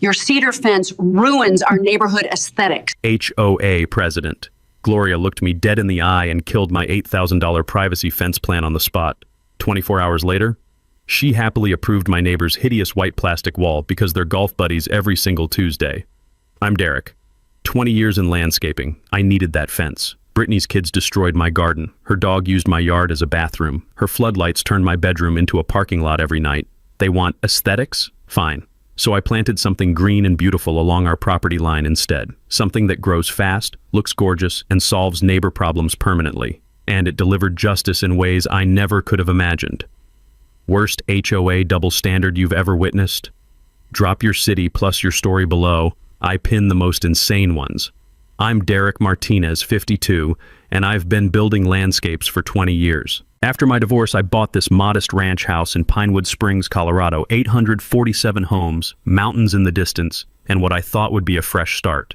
Your cedar fence ruins our neighborhood aesthetics. HOA president. Gloria looked me dead in the eye and killed my $8,000 privacy fence plan on the spot. 24 hours later, she happily approved my neighbor's hideous white plastic wall because they're golf buddies every single Tuesday. I'm Derek. 20 years in landscaping. I needed that fence. Brittany's kids destroyed my garden. Her dog used my yard as a bathroom. Her floodlights turned my bedroom into a parking lot every night. They want aesthetics? Fine. So I planted something green and beautiful along our property line instead. Something that grows fast, looks gorgeous, and solves neighbor problems permanently. And it delivered justice in ways I never could have imagined. Worst HOA double standard you've ever witnessed? Drop your city plus your story below. I pin the most insane ones. I'm Derek Martinez, 52, and I've been building landscapes for 20 years. After my divorce, I bought this modest ranch house in Pinewood Springs, Colorado, 847 homes, mountains in the distance, and what I thought would be a fresh start.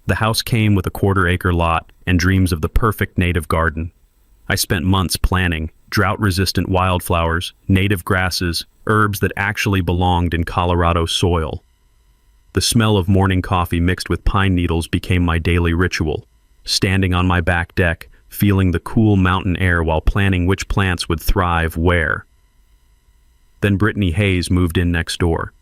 The house came with a quarter-acre lot and dreams of the perfect native garden. I spent months planning drought-resistant wildflowers, native grasses, herbs that actually belonged in Colorado soil. The smell of morning coffee mixed with pine needles became my daily ritual. Standing on my back deck, feeling the cool mountain air while planning which plants would thrive where. Then Brittany Hayes moved in next door.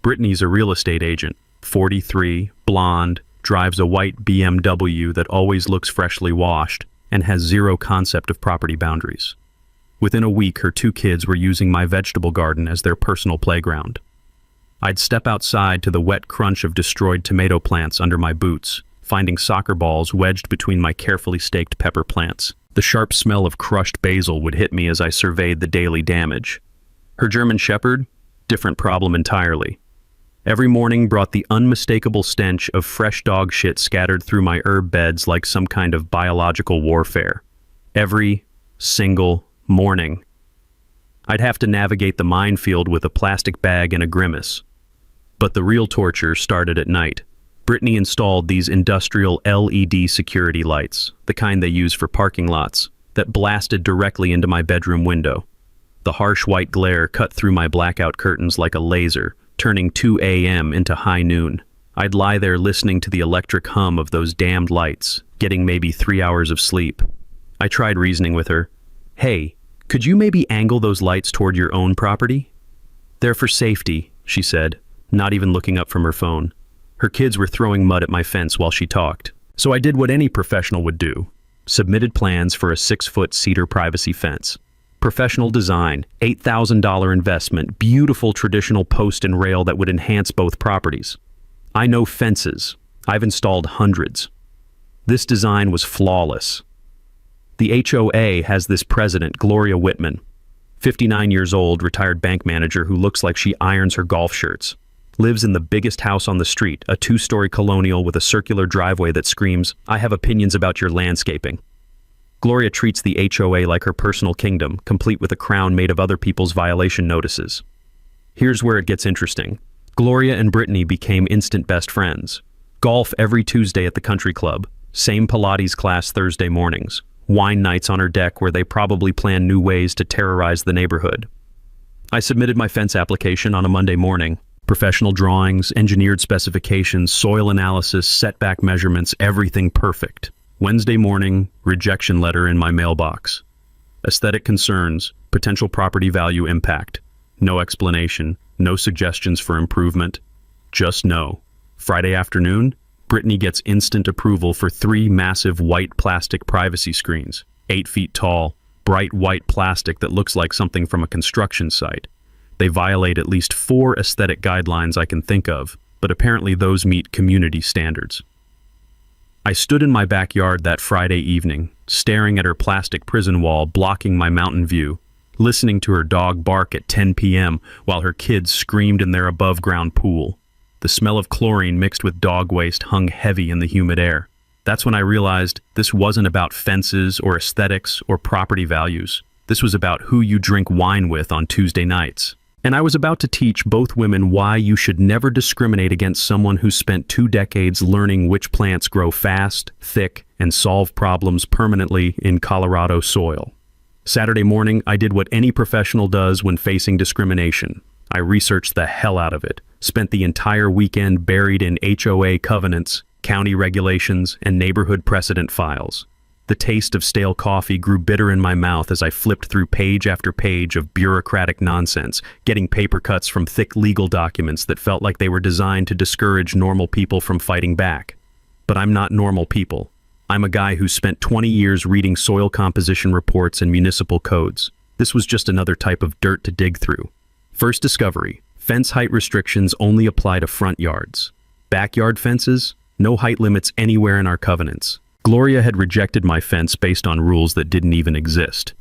Brittany's a real estate agent, 43, blonde, drives a white BMW that always looks freshly washed, and has zero concept of property boundaries. Within a week, her 2 kids were using my vegetable garden as their personal playground. I'd step outside to the wet crunch of destroyed tomato plants under my boots, finding soccer balls wedged between my carefully staked pepper plants. The sharp smell of crushed basil would hit me as I surveyed the daily damage. Her German Shepherd? Different problem entirely. Every morning brought the unmistakable stench of fresh dog shit scattered through my herb beds like some kind of biological warfare. Every single morning. I'd have to navigate the minefield with a plastic bag and a grimace. But the real torture started at night. Brittany installed these industrial LED security lights, the kind they use for parking lots, that blasted directly into my bedroom window. The harsh white glare cut through my blackout curtains like a laser, turning 2 a.m. into high noon. I'd lie there listening to the electric hum of those damned lights, getting maybe 3 hours of sleep. I tried reasoning with her. Hey, could you maybe angle those lights toward your own property? They're for safety, she said, not even looking up from her phone. Her kids were throwing mud at my fence while she talked. So I did what any professional would do. Submitted plans for a 6-foot cedar privacy fence. Professional design, $8,000 investment, beautiful traditional post and rail that would enhance both properties. I know fences. I've installed hundreds. This design was flawless. The HOA has this president, Gloria Whitman, 59 years old, retired bank manager who looks like she irons her golf shirts. Lives in the biggest house on the street, a 2-story colonial with a circular driveway that screams, "I have opinions about your landscaping." Gloria treats the HOA like her personal kingdom, complete with a crown made of other people's violation notices. Here's where it gets interesting. Gloria and Brittany became instant best friends. Golf every Tuesday at the country club. Same Pilates class Thursday mornings. Wine nights on her deck where they probably plan new ways to terrorize the neighborhood. I submitted my fence application on a Monday morning. Professional drawings, engineered specifications, soil analysis, setback measurements, everything perfect. Wednesday morning, rejection letter in my mailbox. Aesthetic concerns, potential property value impact. No explanation, no suggestions for improvement. Just no. Friday afternoon, Brittany gets instant approval for 3 massive white plastic privacy screens, 8 feet tall, bright white plastic that looks like something from a construction site. They violate at least 4 aesthetic guidelines I can think of, but apparently those meet community standards. I stood in my backyard that Friday evening, staring at her plastic prison wall blocking my mountain view, listening to her dog bark at 10 p.m. while her kids screamed in their above-ground pool. The smell of chlorine mixed with dog waste hung heavy in the humid air. That's when I realized this wasn't about fences or aesthetics or property values. This was about who you drink wine with on Tuesday nights. And I was about to teach both women why you should never discriminate against someone who spent 2 decades learning which plants grow fast, thick, and solve problems permanently in Colorado soil. Saturday morning, I did what any professional does when facing discrimination. I researched the hell out of it. Spent the entire weekend buried in HOA covenants, county regulations, and neighborhood precedent files. The taste of stale coffee grew bitter in my mouth as I flipped through page after page of bureaucratic nonsense, getting paper cuts from thick legal documents that felt like they were designed to discourage normal people from fighting back. But I'm not normal people. I'm a guy who spent 20 years reading soil composition reports and municipal codes. This was just another type of dirt to dig through. First discovery: fence height restrictions only apply to front yards. Backyard fences? No height limits anywhere in our covenants. Gloria had rejected my fence based on rules that didn't even exist.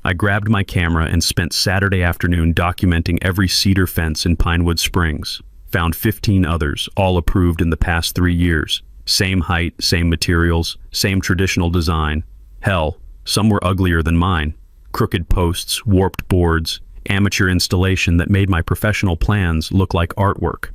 I grabbed my camera and spent Saturday afternoon documenting every cedar fence in Pinewood Springs. Found 15 others, all approved in the past 3 years. Same height, same materials, same traditional design. Hell, some were uglier than mine. Crooked posts, warped boards, amateur installation that made my professional plans look like artwork.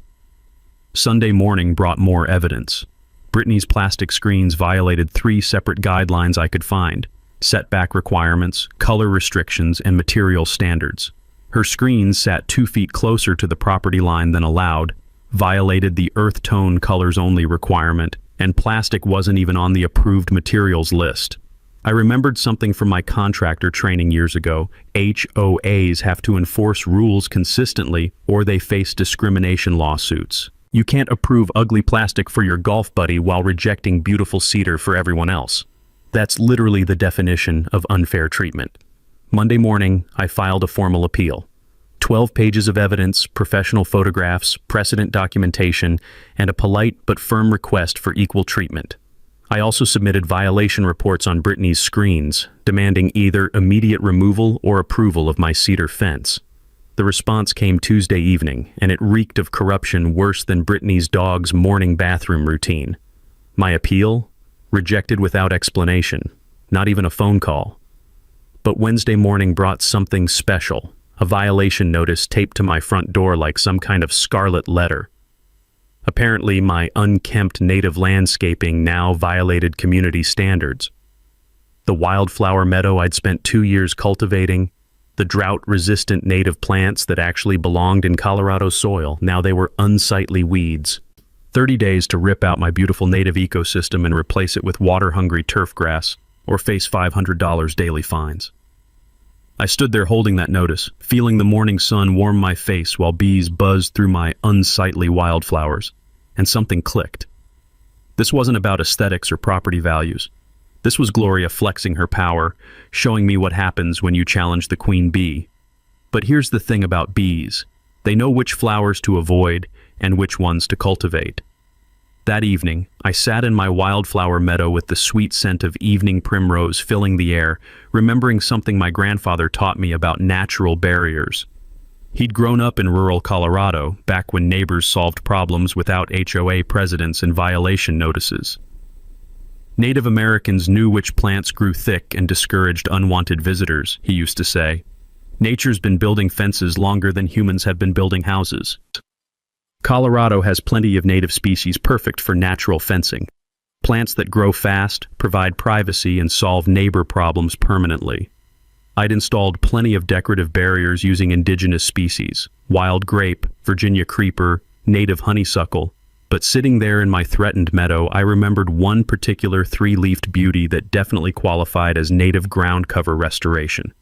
Sunday morning brought more evidence. Brittany's plastic screens violated 3 separate guidelines I could find: setback requirements, color restrictions, and material standards. Her screens sat 2 feet closer to the property line than allowed, violated the earth tone colors only requirement, and plastic wasn't even on the approved materials list. I remembered something from my contractor training years ago. HOAs have to enforce rules consistently or they face discrimination lawsuits. You can't approve ugly plastic for your golf buddy while rejecting beautiful cedar for everyone else. That's literally the definition of unfair treatment. Monday morning, I filed a formal appeal. 12 pages of evidence, professional photographs, precedent documentation, and a polite but firm request for equal treatment. I also submitted violation reports on Brittany's screens, demanding either immediate removal or approval of my cedar fence. The response came Tuesday evening, and it reeked of corruption worse than Brittany's dog's morning bathroom routine. My appeal? Rejected without explanation, not even a phone call. But Wednesday morning brought something special, a violation notice taped to my front door like some kind of scarlet letter. Apparently, my unkempt native landscaping now violated community standards. The wildflower meadow I'd spent 2 years cultivating, the drought-resistant native plants that actually belonged in Colorado soil, now they were unsightly weeds. 30 days to rip out my beautiful native ecosystem and replace it with water-hungry turf grass, or face $500 daily fines. I stood there holding that notice, feeling the morning sun warm my face while bees buzzed through my unsightly wildflowers, and something clicked. This wasn't about aesthetics or property values. This was Gloria flexing her power, showing me what happens when you challenge the queen bee. But here's the thing about bees. They know which flowers to avoid and which ones to cultivate. That evening, I sat in my wildflower meadow with the sweet scent of evening primrose filling the air, remembering something my grandfather taught me about natural barriers. He'd grown up in rural Colorado, back when neighbors solved problems without HOA presidents and violation notices. Native Americans knew which plants grew thick and discouraged unwanted visitors, he used to say. Nature's been building fences longer than humans have been building houses. Colorado has plenty of native species perfect for natural fencing. Plants that grow fast, provide privacy, and solve neighbor problems permanently. I'd installed plenty of decorative barriers using indigenous species, wild grape, Virginia creeper, native honeysuckle. But sitting there in my threatened meadow, I remembered one particular 3-leafed beauty that definitely qualified as native ground cover restoration.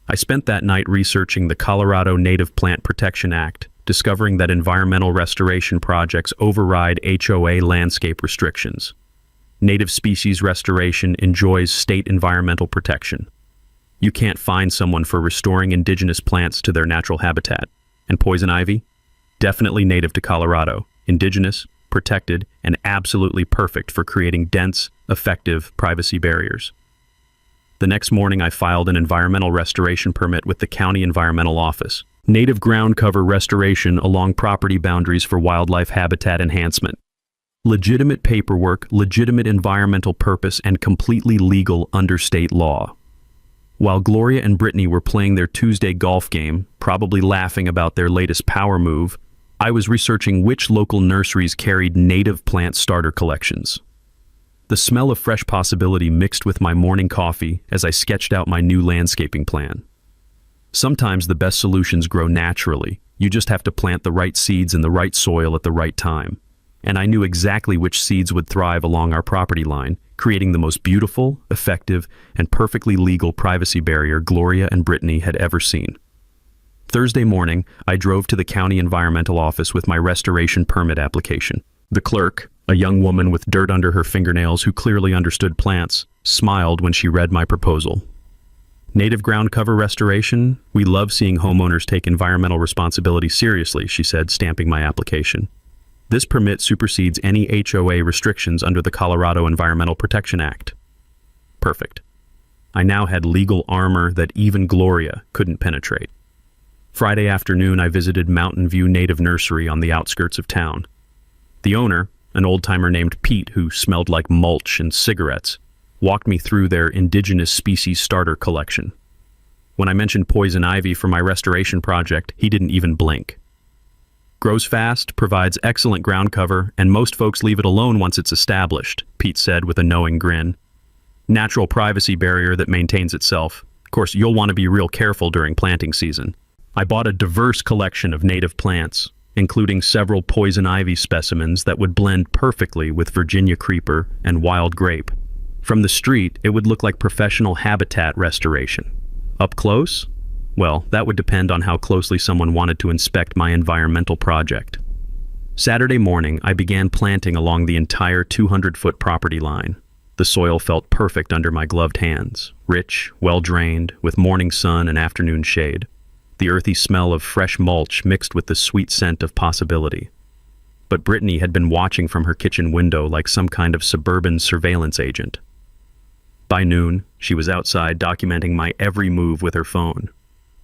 I spent that night researching the Colorado Native Plant Protection Act, discovering that environmental restoration projects override HOA landscape restrictions. Native species restoration enjoys state environmental protection. You can't fine someone for restoring indigenous plants to their natural habitat. And poison ivy? Definitely native to Colorado, indigenous, protected, and absolutely perfect for creating dense, effective privacy barriers. The next morning, I filed an environmental restoration permit with the County Environmental Office. Native ground cover restoration along property boundaries for wildlife habitat enhancement. Legitimate paperwork, legitimate environmental purpose, and completely legal under state law. While Gloria and Brittany were playing their Tuesday golf game, probably laughing about their latest power move, I was researching which local nurseries carried native plant starter collections. The smell of fresh possibility mixed with my morning coffee as I sketched out my new landscaping plan. Sometimes the best solutions grow naturally, You just have to plant the right seeds in the right soil at the right time. And I knew exactly which seeds would thrive along our property line, creating the most beautiful, effective, and perfectly legal privacy barrier Gloria and Brittany had ever seen. Thursday morning, I drove to the county environmental office with my restoration permit application. The clerk, a young woman with dirt under her fingernails who clearly understood plants, smiled when she read my proposal. Native ground cover restoration? We love seeing homeowners take environmental responsibility seriously, she said, stamping my application. This permit supersedes any HOA restrictions under the Colorado Environmental Protection Act. Perfect. I now had legal armor that even Gloria couldn't penetrate. Friday afternoon, I visited Mountain View Native Nursery on the outskirts of town. The owner, an old-timer named Pete who smelled like mulch and cigarettes, walked me through their indigenous species starter collection. When I mentioned poison ivy for my restoration project, he didn't even blink. Grows fast, provides excellent ground cover, and most folks leave it alone once it's established, Pete said with a knowing grin. Natural privacy barrier that maintains itself. Of course, you'll want to be real careful during planting season. I bought a diverse collection of native plants, including several poison ivy specimens that would blend perfectly with Virginia creeper and wild grape. From the street, it would look like professional habitat restoration. Up close? Well, that would depend on how closely someone wanted to inspect my environmental project. Saturday morning, I began planting along the entire 200-foot property line. The soil felt perfect under my gloved hands, rich, well-drained, with morning sun and afternoon shade. The earthy smell of fresh mulch mixed with the sweet scent of possibility. But Brittany had been watching from her kitchen window like some kind of suburban surveillance agent. By noon, she was outside documenting my every move with her phone.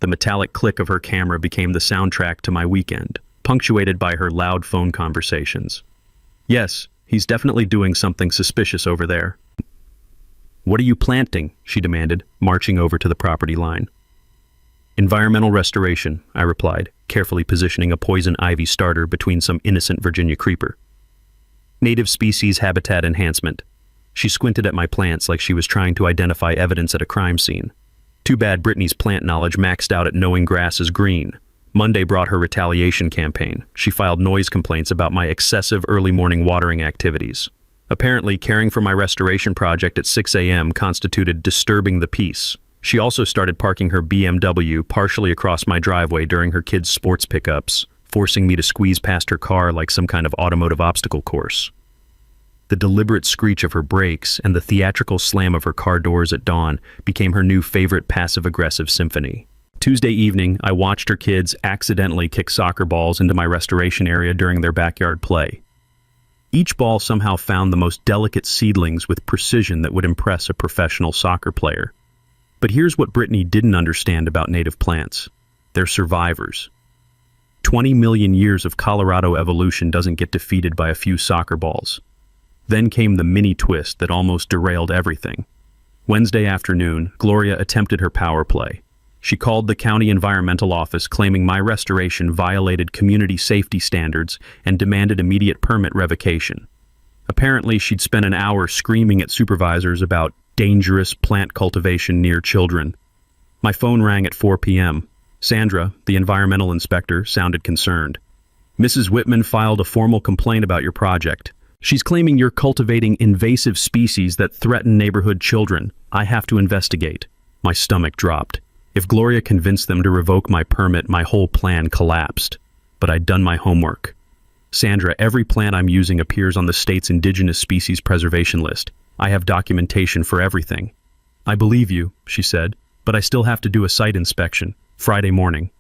The metallic click of her camera became the soundtrack to my weekend, punctuated by her loud phone conversations. Yes, he's definitely doing something suspicious over there. What are you planting? She demanded, marching over to the property line. Environmental restoration, I replied, carefully positioning a poison ivy starter between some innocent Virginia creeper. Native species habitat enhancement. She squinted at my plants like she was trying to identify evidence at a crime scene. Too bad Brittany's plant knowledge maxed out at knowing grass is green. Monday brought her retaliation campaign. She filed noise complaints about my excessive early morning watering activities. Apparently, caring for my restoration project at 6 a.m. constituted disturbing the peace. She also started parking her BMW partially across my driveway during her kids' sports pickups, forcing me to squeeze past her car like some kind of automotive obstacle course. The deliberate screech of her brakes and the theatrical slam of her car doors at dawn became her new favorite passive-aggressive symphony. Tuesday evening, I watched her kids accidentally kick soccer balls into my restoration area during their backyard play. Each ball somehow found the most delicate seedlings with precision that would impress a professional soccer player. But here's what Brittany didn't understand about native plants. They're survivors. 20 million years of Colorado evolution doesn't get defeated by a few soccer balls. Then came the mini twist that almost derailed everything. Wednesday afternoon, Gloria attempted her power play. She called the county environmental office claiming my restoration violated community safety standards and demanded immediate permit revocation. Apparently, she'd spent an hour screaming at supervisors about dangerous plant cultivation near children. My phone rang at 4 p.m. Sandra, the environmental inspector, sounded concerned. Mrs. Whitman filed a formal complaint about your project. She's claiming you're cultivating invasive species that threaten neighborhood children. I have to investigate. My stomach dropped. If Gloria convinced them to revoke my permit, my whole plan collapsed. But I'd done my homework. Sandra, every plant I'm using appears on the state's indigenous species preservation list. I have documentation for everything. I believe you, she said, but I still have to do a site inspection. Friday morning.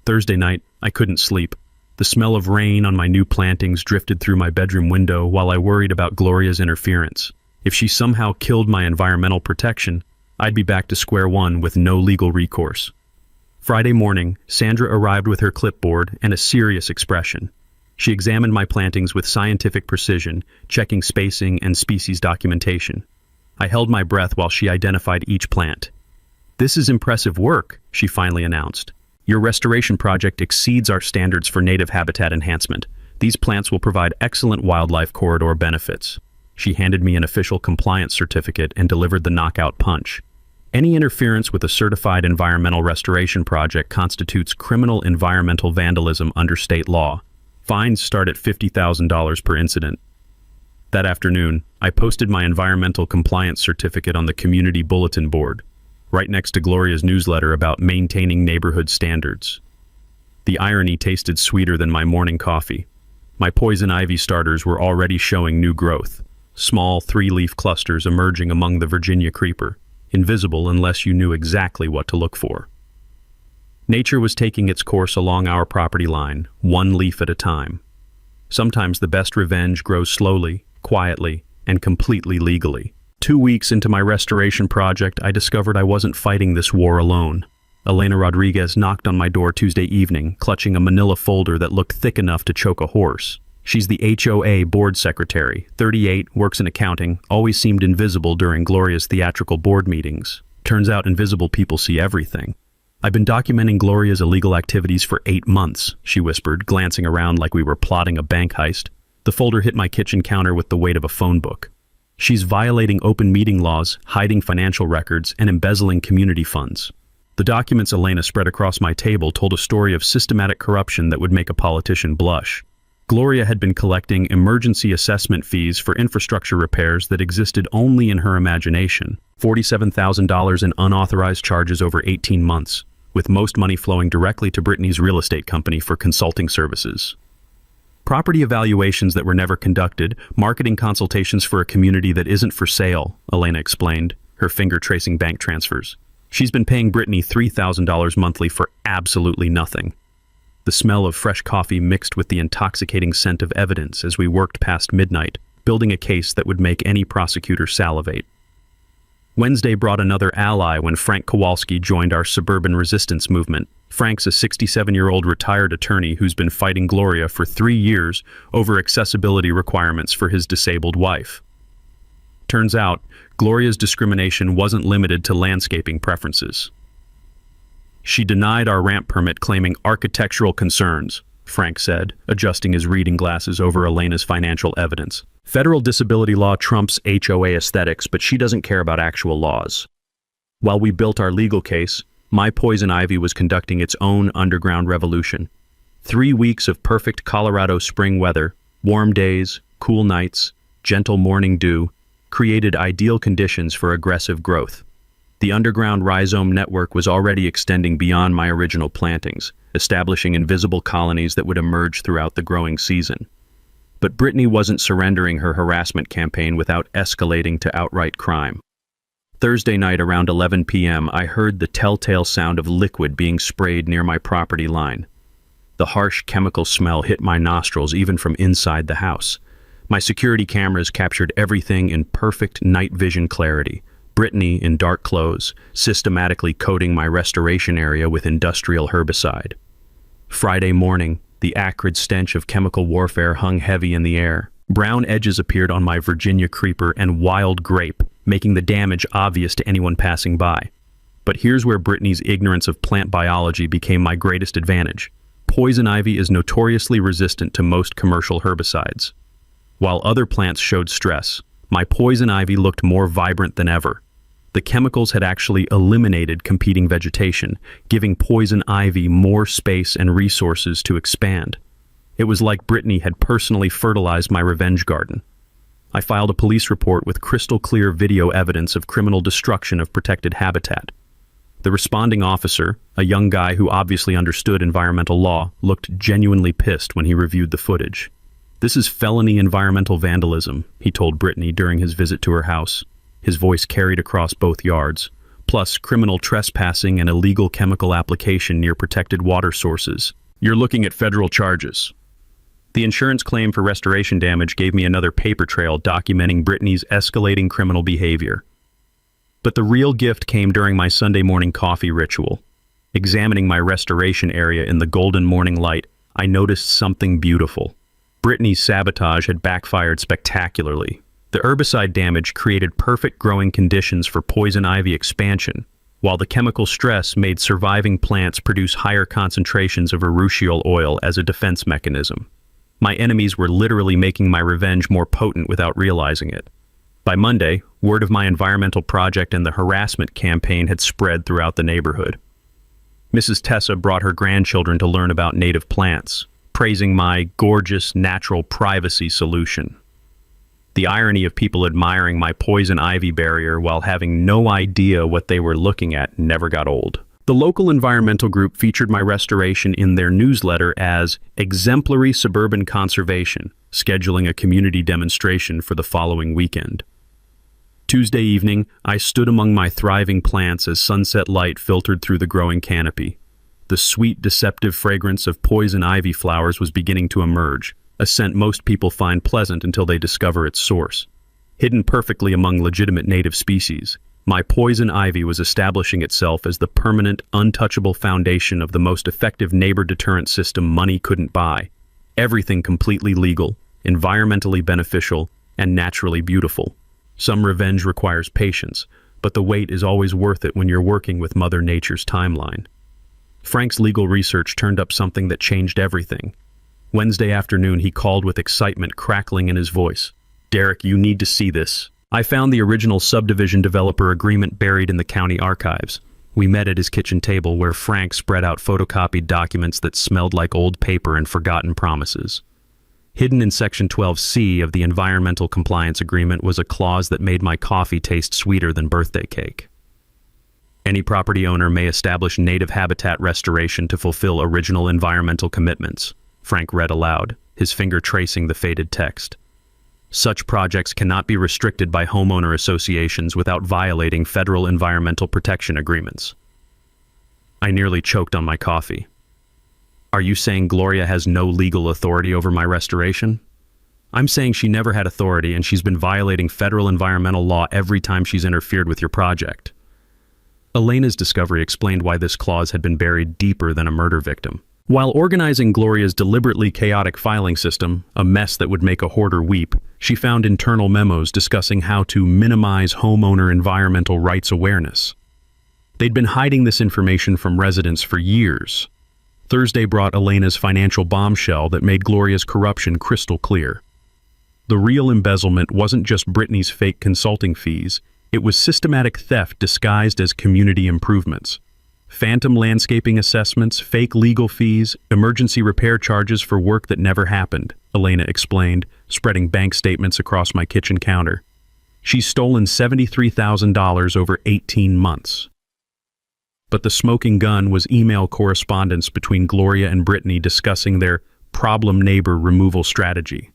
Thursday night, I couldn't sleep. The smell of rain on my new plantings drifted through my bedroom window while I worried about Gloria's interference. If she somehow killed my environmental protection, I'd be back to square one with no legal recourse. Friday morning, Sandra arrived with her clipboard and a serious expression. She examined my plantings with scientific precision, checking spacing and species documentation. I held my breath while she identified each plant. "This is impressive work," she finally announced. "Your restoration project exceeds our standards for native habitat enhancement. These plants will provide excellent wildlife corridor benefits." She handed me an official compliance certificate and delivered the knockout punch. Any interference with a certified environmental restoration project constitutes criminal environmental vandalism under state law. Fines start at $50,000 per incident. That afternoon, I posted my environmental compliance certificate on the community bulletin board, right next to Gloria's newsletter about maintaining neighborhood standards. The irony tasted sweeter than my morning coffee. My poison ivy starters were already showing new growth, small three-leaf clusters emerging among the Virginia creeper, invisible unless you knew exactly what to look for. Nature was taking its course along our property line, one leaf at a time. Sometimes the best revenge grows slowly, quietly, and completely legally. 2 weeks into my restoration project, I discovered I wasn't fighting this war alone. Elena Rodriguez knocked on my door Tuesday evening, clutching a manila folder that looked thick enough to choke a horse. She's the HOA board secretary, 38, works in accounting, always seemed invisible during Gloria's theatrical board meetings. Turns out invisible people see everything. I've been documenting Gloria's illegal activities for 8 months, she whispered, glancing around like we were plotting a bank heist. The folder hit my kitchen counter with the weight of a phone book. She's violating open meeting laws, hiding financial records, and embezzling community funds. The documents Elena spread across my table told a story of systematic corruption that would make a politician blush. Gloria had been collecting emergency assessment fees for infrastructure repairs that existed only in her imagination. $47,000 in unauthorized charges over 18 months, with most money flowing directly to Brittany's real estate company for consulting services. Property evaluations that were never conducted, marketing consultations for a community that isn't for sale, Elena explained, her finger tracing bank transfers. She's been paying Brittany $3,000 monthly for absolutely nothing. The smell of fresh coffee mixed with the intoxicating scent of evidence as we worked past midnight, building a case that would make any prosecutor salivate. Wednesday brought another ally when Frank Kowalski joined our suburban resistance movement. Frank's a 67-year-old retired attorney who's been fighting Gloria for 3 years over accessibility requirements for his disabled wife. Turns out, Gloria's discrimination wasn't limited to landscaping preferences. She denied our ramp permit claiming architectural concerns, Frank said, adjusting his reading glasses over Elena's financial evidence. Federal disability law trumps HOA aesthetics, but she doesn't care about actual laws. While we built our legal case, my poison ivy was conducting its own underground revolution. 3 weeks of perfect Colorado spring weather, warm days, cool nights, gentle morning dew, created ideal conditions for aggressive growth. The underground rhizome network was already extending beyond my original plantings, establishing invisible colonies that would emerge throughout the growing season. But Brittany wasn't surrendering her harassment campaign without escalating to outright crime. Thursday night around 11 p.m., I heard the telltale sound of liquid being sprayed near my property line. The harsh chemical smell hit my nostrils even from inside the house. My security cameras captured everything in perfect night vision clarity. Brittany, in dark clothes, systematically coating my restoration area with industrial herbicide. Friday morning, the acrid stench of chemical warfare hung heavy in the air. Brown edges appeared on my Virginia creeper and wild grape, making the damage obvious to anyone passing by. But here's where Brittany's ignorance of plant biology became my greatest advantage. Poison ivy is notoriously resistant to most commercial herbicides. While other plants showed stress, my poison ivy looked more vibrant than ever. The chemicals had actually eliminated competing vegetation, giving poison ivy more space and resources to expand. It was like Brittany had personally fertilized my revenge garden. I filed a police report with crystal clear video evidence of criminal destruction of protected habitat. The responding officer, a young guy who obviously understood environmental law, looked genuinely pissed when he reviewed the footage. "This is felony environmental vandalism," he told Brittany during his visit to her house. His voice carried across both yards, plus criminal trespassing and illegal chemical application near protected water sources. "You're looking at federal charges." The insurance claim for restoration damage gave me another paper trail documenting Brittany's escalating criminal behavior. But the real gift came during my Sunday morning coffee ritual. Examining my restoration area in the golden morning light, I noticed something beautiful. Brittany's sabotage had backfired spectacularly. The herbicide damage created perfect growing conditions for poison ivy expansion, while the chemical stress made surviving plants produce higher concentrations of urushiol oil as a defense mechanism. My enemies were literally making my revenge more potent without realizing it. By Monday, word of my environmental project and the harassment campaign had spread throughout the neighborhood. Mrs. Tessa brought her grandchildren to learn about native plants, praising my gorgeous natural privacy solution. The irony of people admiring my poison ivy barrier while having no idea what they were looking at never got old. The local environmental group featured my restoration in their newsletter as exemplary suburban conservation, scheduling a community demonstration for the following weekend. Tuesday evening, I stood among my thriving plants as sunset light filtered through the growing canopy. The sweet, deceptive fragrance of poison ivy flowers was beginning to emerge, a scent most people find pleasant until they discover its source. Hidden perfectly among legitimate native species, my poison ivy was establishing itself as the permanent, untouchable foundation of the most effective neighbor deterrent system money couldn't buy. Everything completely legal, environmentally beneficial, and naturally beautiful. Some revenge requires patience, but the wait is always worth it when you're working with Mother Nature's timeline. Frank's legal research turned up something that changed everything. Wednesday afternoon, he called with excitement crackling in his voice. "Derek, you need to see this. I found the original subdivision developer agreement buried in the county archives." We met at his kitchen table where Frank spread out photocopied documents that smelled like old paper and forgotten promises. Hidden in Section 12C of the Environmental Compliance Agreement was a clause that made my coffee taste sweeter than birthday cake. Any property owner may establish native habitat restoration to fulfill original environmental commitments, Frank read aloud, his finger tracing the faded text. Such projects cannot be restricted by homeowner associations without violating federal environmental protection agreements. I nearly choked on my coffee. Are you saying Gloria has no legal authority over my restoration? I'm saying she never had authority and she's been violating federal environmental law every time she's interfered with your project. Elena's discovery explained why this clause had been buried deeper than a murder victim. While organizing Gloria's deliberately chaotic filing system, a mess that would make a hoarder weep, she found internal memos discussing how to minimize homeowner environmental rights awareness. They'd been hiding this information from residents for years. Thursday brought Elena's financial bombshell that made Gloria's corruption crystal clear. The real embezzlement wasn't just Brittany's fake consulting fees, it was systematic theft disguised as community improvements. Phantom landscaping assessments, fake legal fees, emergency repair charges for work that never happened, Elena explained, spreading bank statements across my kitchen counter. She's stolen $73,000 over 18 months. But the smoking gun was email correspondence between Gloria and Brittany discussing their problem neighbor removal strategy.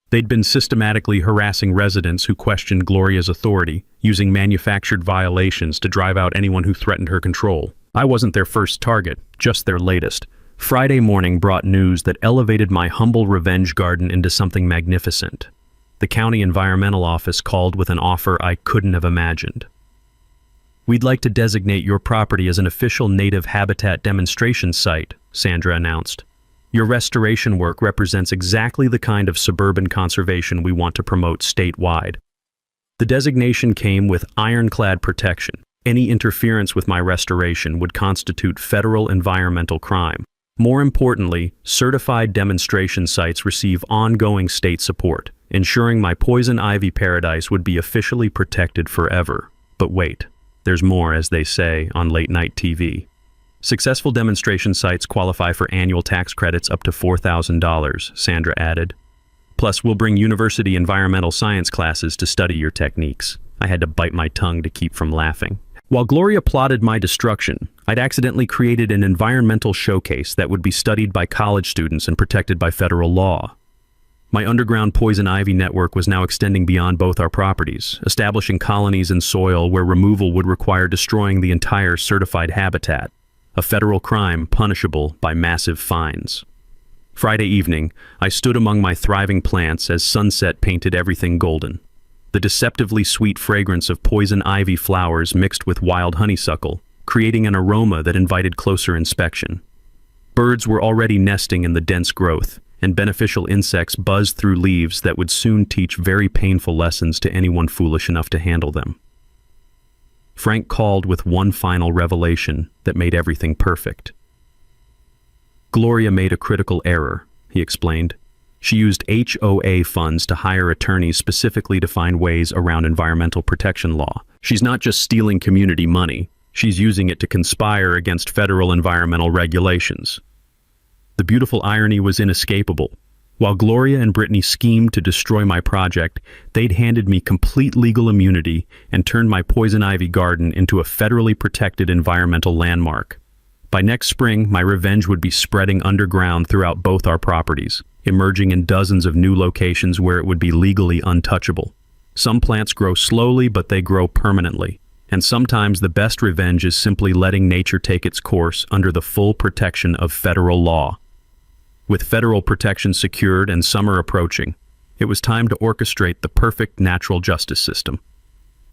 They'd been systematically harassing residents who questioned Gloria's authority, using manufactured violations to drive out anyone who threatened her control. I wasn't their first target, just their latest. Friday morning brought news that elevated my humble revenge garden into something magnificent. The county environmental office called with an offer I couldn't have imagined. "We'd like to designate your property as an official native habitat demonstration site," Sandra announced. "Your restoration work represents exactly the kind of suburban conservation we want to promote statewide." The designation came with ironclad protection. Any interference with my restoration would constitute federal environmental crime. More importantly, certified demonstration sites receive ongoing state support, ensuring my poison ivy paradise would be officially protected forever. But wait, there's more, as they say on late-night TV. Successful demonstration sites qualify for annual tax credits up to $4,000, Sandra added. Plus, we'll bring university environmental science classes to study your techniques. I had to bite my tongue to keep from laughing. While Gloria plotted my destruction, I'd accidentally created an environmental showcase that would be studied by college students and protected by federal law. My underground poison ivy network was now extending beyond both our properties, establishing colonies in soil where removal would require destroying the entire certified habitat, a federal crime punishable by massive fines. Friday evening, I stood among my thriving plants as sunset painted everything golden. The deceptively sweet fragrance of poison ivy flowers mixed with wild honeysuckle, creating an aroma that invited closer inspection. Birds were already nesting in the dense growth, and beneficial insects buzzed through leaves that would soon teach very painful lessons to anyone foolish enough to handle them. Frank called with one final revelation that made everything perfect. "Gloria made a critical error," he explained. She used HOA funds to hire attorneys specifically to find ways around environmental protection law. She's not just stealing community money, she's using it to conspire against federal environmental regulations. The beautiful irony was inescapable. While Gloria and Brittany schemed to destroy my project, they'd handed me complete legal immunity and turned my poison ivy garden into a federally protected environmental landmark. By next spring, my revenge would be spreading underground throughout both our properties, emerging in dozens of new locations where it would be legally untouchable. Some plants grow slowly, but they grow permanently. And sometimes the best revenge is simply letting nature take its course under the full protection of federal law. With federal protection secured and summer approaching, it was time to orchestrate the perfect natural justice system.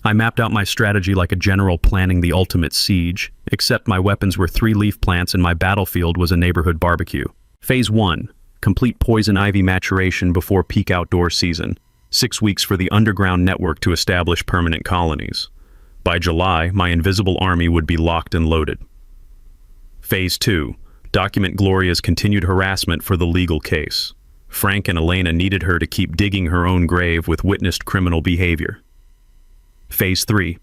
I mapped out my strategy like a general planning the ultimate siege, except my weapons were 3-leaf plants and my battlefield was a neighborhood barbecue. Phase 1. Complete poison ivy maturation before peak outdoor season. 6 weeks for the underground network to establish permanent colonies. By July, my invisible army would be locked and loaded. Phase 2. Document Gloria's continued harassment for the legal case. Frank and Elena needed her to keep digging her own grave with witnessed criminal behavior. Phase 3.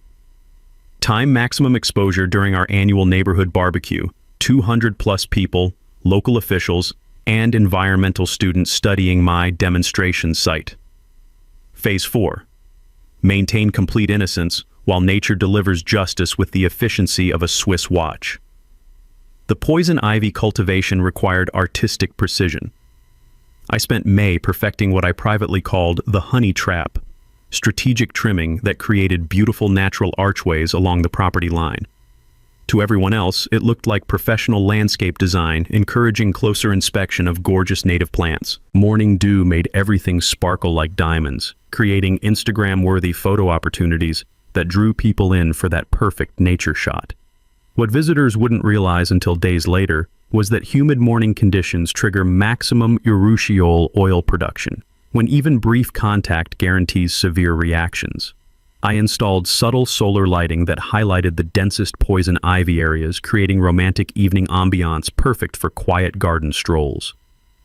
Time maximum exposure during our annual neighborhood barbecue. 200+ people, local officials, and environmental students studying my demonstration site. Phase 4. Maintain complete innocence while nature delivers justice with the efficiency of a Swiss watch. The poison ivy cultivation required artistic precision. I spent May perfecting what I privately called the honey trap, strategic trimming that created beautiful natural archways along the property line. To everyone else, it looked like professional landscape design, encouraging closer inspection of gorgeous native plants. Morning dew made everything sparkle like diamonds, creating Instagram-worthy photo opportunities that drew people in for that perfect nature shot. What visitors wouldn't realize until days later was that humid morning conditions trigger maximum urushiol oil production, when even brief contact guarantees severe reactions. I installed subtle solar lighting that highlighted the densest poison ivy areas, creating romantic evening ambiance perfect for quiet garden strolls.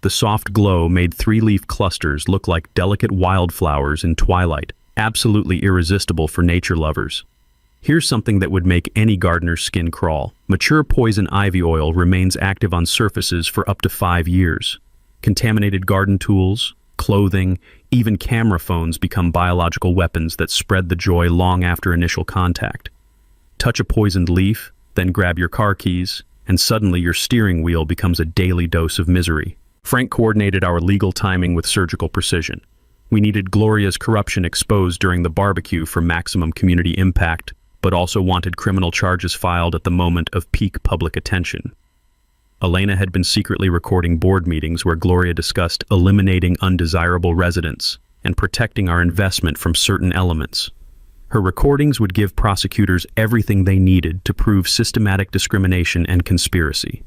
The soft glow made 3-leaf clusters look like delicate wildflowers in twilight, absolutely irresistible for nature lovers. Here's something that would make any gardener's skin crawl. Mature poison ivy oil remains active on surfaces for up to 5 years. Contaminated garden tools, clothing, even camera phones become biological weapons that spread the joy long after initial contact. Touch a poisoned leaf, then grab your car keys, and suddenly your steering wheel becomes a daily dose of misery. Frank coordinated our legal timing with surgical precision. We needed Gloria's corruption exposed during the barbecue for maximum community impact, but also wanted criminal charges filed at the moment of peak public attention. Elena had been secretly recording board meetings where Gloria discussed eliminating undesirable residents and protecting our investment from certain elements. Her recordings would give prosecutors everything they needed to prove systematic discrimination and conspiracy.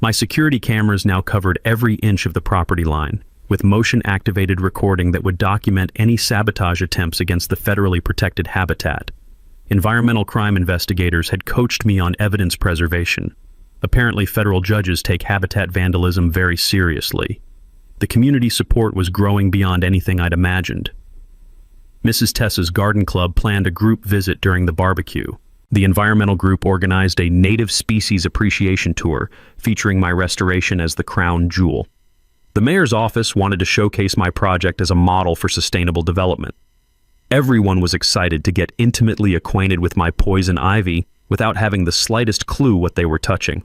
My security cameras now covered every inch of the property line, with motion-activated recording that would document any sabotage attempts against the federally protected habitat. Environmental crime investigators had coached me on evidence preservation. Apparently, federal judges take habitat vandalism very seriously. The community support was growing beyond anything I'd imagined. Mrs. Tessa's garden club planned a group visit during the barbecue. The environmental group organized a native species appreciation tour, featuring my restoration as the crown jewel. The mayor's office wanted to showcase my project as a model for sustainable development. Everyone was excited to get intimately acquainted with my poison ivy without having the slightest clue what they were touching.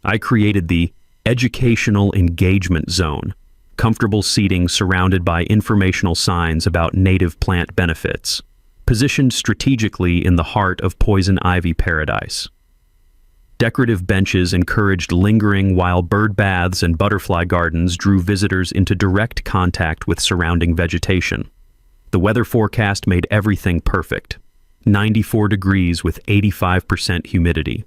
I created the Educational Engagement Zone, comfortable seating surrounded by informational signs about native plant benefits, positioned strategically in the heart of poison ivy paradise. Decorative benches encouraged lingering, while bird baths and butterfly gardens drew visitors into direct contact with surrounding vegetation. The weather forecast made everything perfect. 94 degrees with 85% humidity.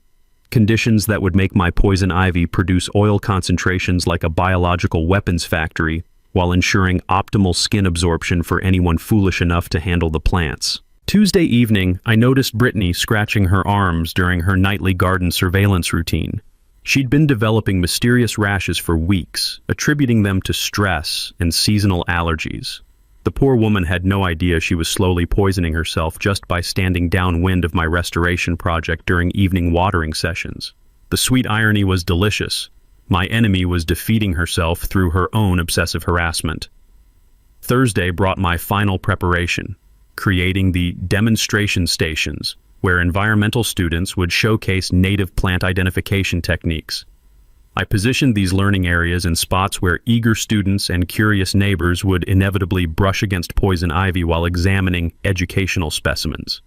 Conditions that would make my poison ivy produce oil concentrations like a biological weapons factory, while ensuring optimal skin absorption for anyone foolish enough to handle the plants. Tuesday evening, I noticed Brittany scratching her arms during her nightly garden surveillance routine. She'd been developing mysterious rashes for weeks, attributing them to stress and seasonal allergies. The poor woman had no idea she was slowly poisoning herself just by standing downwind of my restoration project during evening watering sessions. The sweet irony was delicious. My enemy was defeating herself through her own obsessive harassment. Thursday brought my final preparation, creating the demonstration stations, where environmental students would showcase native plant identification techniques. I positioned these learning areas in spots where eager students and curious neighbors would inevitably brush against poison ivy while examining educational specimens.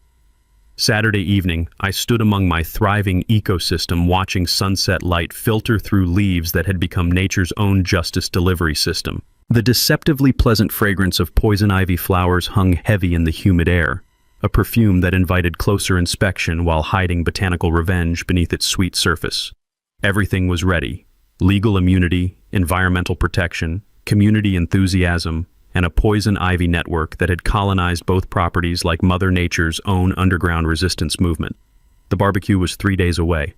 Saturday evening, I stood among my thriving ecosystem watching sunset light filter through leaves that had become nature's own justice delivery system. The deceptively pleasant fragrance of poison ivy flowers hung heavy in the humid air, a perfume that invited closer inspection while hiding botanical revenge beneath its sweet surface. Everything was ready: legal immunity, environmental protection, community enthusiasm, and a poison ivy network that had colonized both properties like Mother Nature's own underground resistance movement. The barbecue was 3 days away.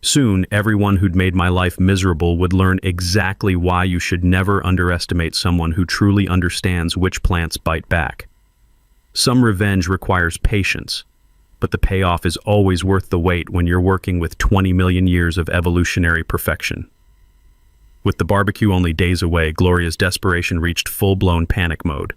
Soon, everyone who'd made my life miserable would learn exactly why you should never underestimate someone who truly understands which plants bite back. Some revenge requires patience, but the payoff is always worth the wait when you're working with 20 million years of evolutionary perfection. With the barbecue only days away, Gloria's desperation reached full-blown panic mode.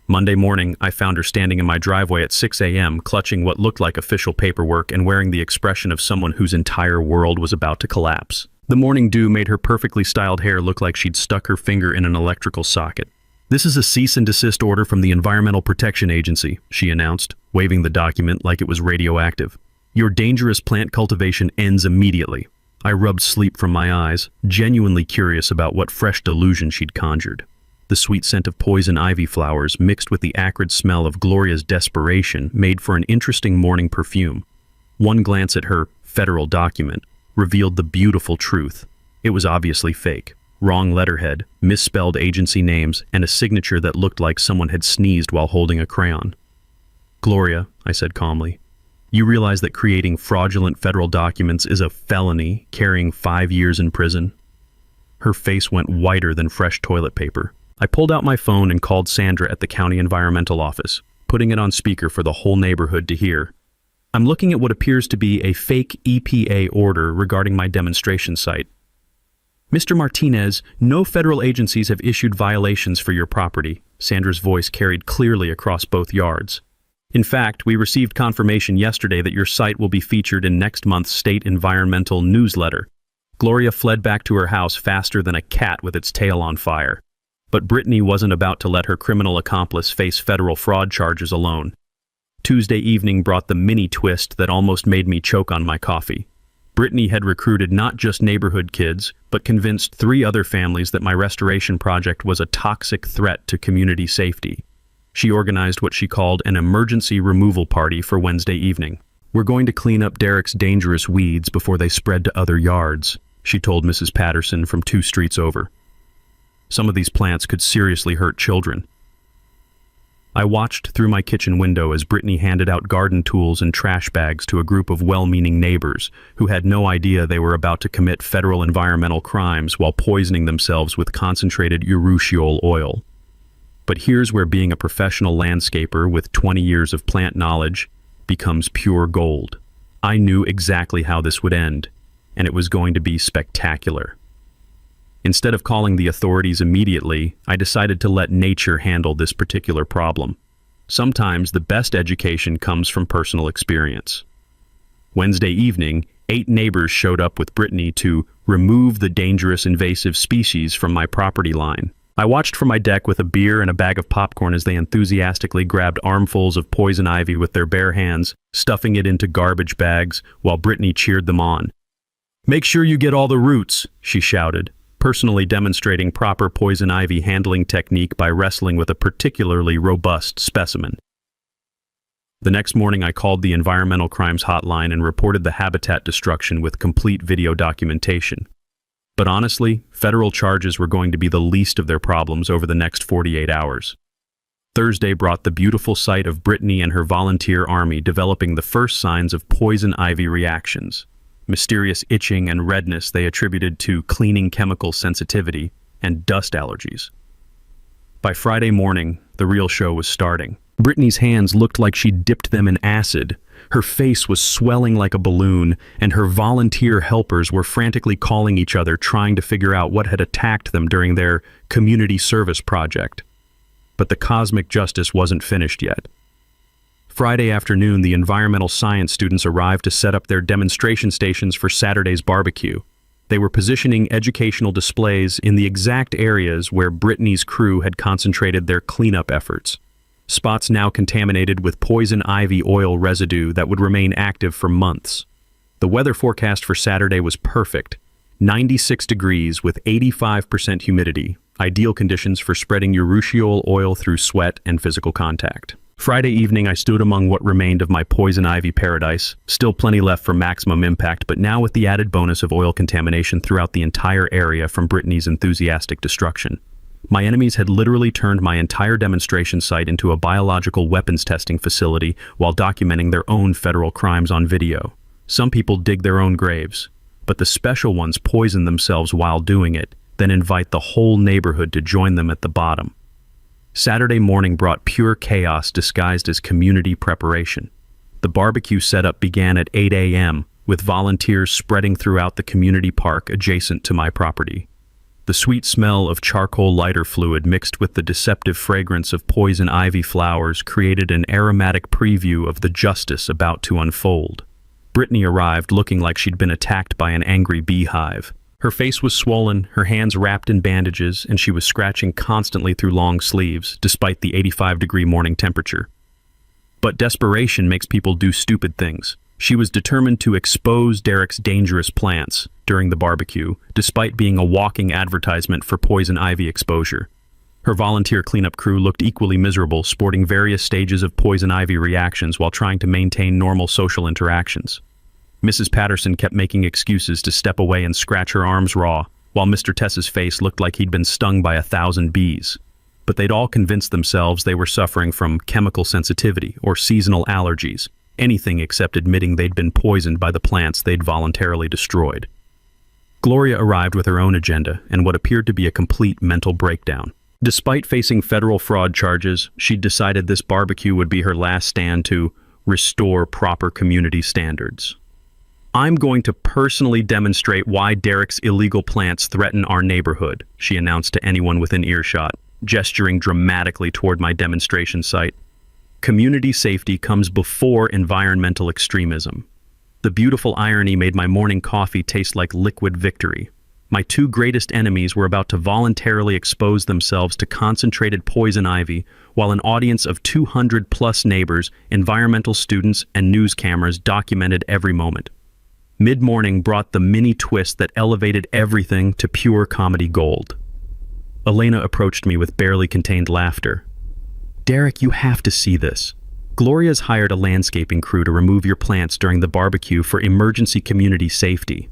Monday morning, I found her standing in my driveway at 6 a.m., clutching what looked like official paperwork and wearing the expression of someone whose entire world was about to collapse. The morning dew made her perfectly styled hair look like she'd stuck her finger in an electrical socket. "This is a cease and desist order from the Environmental Protection Agency," she announced, waving the document like it was radioactive. "Your dangerous plant cultivation ends immediately." I rubbed sleep from my eyes, genuinely curious about what fresh delusion she'd conjured. The sweet scent of poison ivy flowers mixed with the acrid smell of Gloria's desperation made for an interesting morning perfume. One glance at her federal document revealed the beautiful truth. It was obviously fake. Wrong letterhead, misspelled agency names, and a signature that looked like someone had sneezed while holding a crayon. "Gloria," I said calmly, "you realize that creating fraudulent federal documents is a felony, carrying 5 years in prison?" Her face went whiter than fresh toilet paper. I pulled out my phone and called Sandra at the county environmental office, putting it on speaker for the whole neighborhood to hear. "I'm looking at what appears to be a fake EPA order regarding my demonstration site. Mr. Martinez, no federal agencies have issued violations for your property." Sandra's voice carried clearly across both yards. "In fact, we received confirmation yesterday that your site will be featured in next month's state environmental newsletter." Gloria fled back to her house faster than a cat with its tail on fire. But Brittany wasn't about to let her criminal accomplice face federal fraud charges alone. Tuesday evening brought the mini twist that almost made me choke on my coffee. Brittany had recruited not just neighborhood kids, but convinced 3 other families that my restoration project was a toxic threat to community safety. She organized what she called an emergency removal party for Wednesday evening. "We're going to clean up Derek's dangerous weeds before they spread to other yards," she told Mrs. Patterson from 2 streets over. "Some of these plants could seriously hurt children." I watched through my kitchen window as Brittany handed out garden tools and trash bags to a group of well-meaning neighbors who had no idea they were about to commit federal environmental crimes while poisoning themselves with concentrated urushiol oil. But here's where being a professional landscaper with 20 years of plant knowledge becomes pure gold. I knew exactly how this would end, and it was going to be spectacular. Instead of calling the authorities immediately, I decided to let nature handle this particular problem. Sometimes the best education comes from personal experience. Wednesday evening, 8 neighbors showed up with Brittany to remove the dangerous invasive species from my property line. I watched from my deck with a beer and a bag of popcorn as they enthusiastically grabbed armfuls of poison ivy with their bare hands, stuffing it into garbage bags while Brittany cheered them on. "Make sure you get all the roots," she shouted, personally demonstrating proper poison ivy handling technique by wrestling with a particularly robust specimen. The next morning I called the Environmental Crimes Hotline and reported the habitat destruction with complete video documentation. But honestly, federal charges were going to be the least of their problems over the next 48 hours. Thursday brought the beautiful sight of Brittany and her volunteer army developing the first signs of poison ivy reactions. Mysterious itching and redness they attributed to cleaning chemical sensitivity and dust allergies. By Friday morning, the real show was starting. Brittany's hands looked like she'd dipped them in acid. Her face was swelling like a balloon, and her volunteer helpers were frantically calling each other, trying to figure out what had attacked them during their community service project. But the cosmic justice wasn't finished yet. Friday afternoon, the environmental science students arrived to set up their demonstration stations for Saturday's barbecue. They were positioning educational displays in the exact areas where Brittany's crew had concentrated their cleanup efforts. Spots now contaminated with poison ivy oil residue that would remain active for months. The weather forecast for Saturday was perfect. 96 degrees with 85% humidity, ideal conditions for spreading urushiol oil through sweat and physical contact. Friday evening, I stood among what remained of my poison ivy paradise. Still plenty left for maximum impact, but now with the added bonus of oil contamination throughout the entire area from Brittany's enthusiastic destruction. My enemies had literally turned my entire demonstration site into a biological weapons testing facility while documenting their own federal crimes on video. Some people dig their own graves, but the special ones poison themselves while doing it, then invite the whole neighborhood to join them at the bottom. Saturday morning brought pure chaos disguised as community preparation. The barbecue setup began at 8 a.m., with volunteers spreading throughout the community park adjacent to my property. The sweet smell of charcoal lighter fluid mixed with the deceptive fragrance of poison ivy flowers created an aromatic preview of the justice about to unfold. Brittany arrived looking like she'd been attacked by an angry beehive. Her face was swollen, her hands wrapped in bandages, and she was scratching constantly through long sleeves, despite the 85-degree morning temperature. But desperation makes people do stupid things. She was determined to expose Derek's dangerous plants during the barbecue, despite being a walking advertisement for poison ivy exposure. Her volunteer cleanup crew looked equally miserable, sporting various stages of poison ivy reactions while trying to maintain normal social interactions. Mrs. Patterson kept making excuses to step away and scratch her arms raw, while Mr. Tess's face looked like he'd been stung by 1,000 bees. But they'd all convinced themselves they were suffering from chemical sensitivity or seasonal allergies, anything except admitting they'd been poisoned by the plants they'd voluntarily destroyed. Gloria arrived with her own agenda and what appeared to be a complete mental breakdown. Despite facing federal fraud charges, she'd decided this barbecue would be her last stand to restore proper community standards. "I'm going to personally demonstrate why Derek's illegal plants threaten our neighborhood," she announced to anyone within earshot, gesturing dramatically toward my demonstration site. Community safety comes before environmental extremism. The beautiful irony made my morning coffee taste like liquid victory. My two greatest enemies were about to voluntarily expose themselves to concentrated poison ivy, while an audience of 200-plus neighbors, environmental students, and news cameras documented every moment. Mid-morning brought the mini twist that elevated everything to pure comedy gold. Elena approached me with barely contained laughter. "Derek, you have to see this. Gloria's hired a landscaping crew to remove your plants during the barbecue for emergency community safety."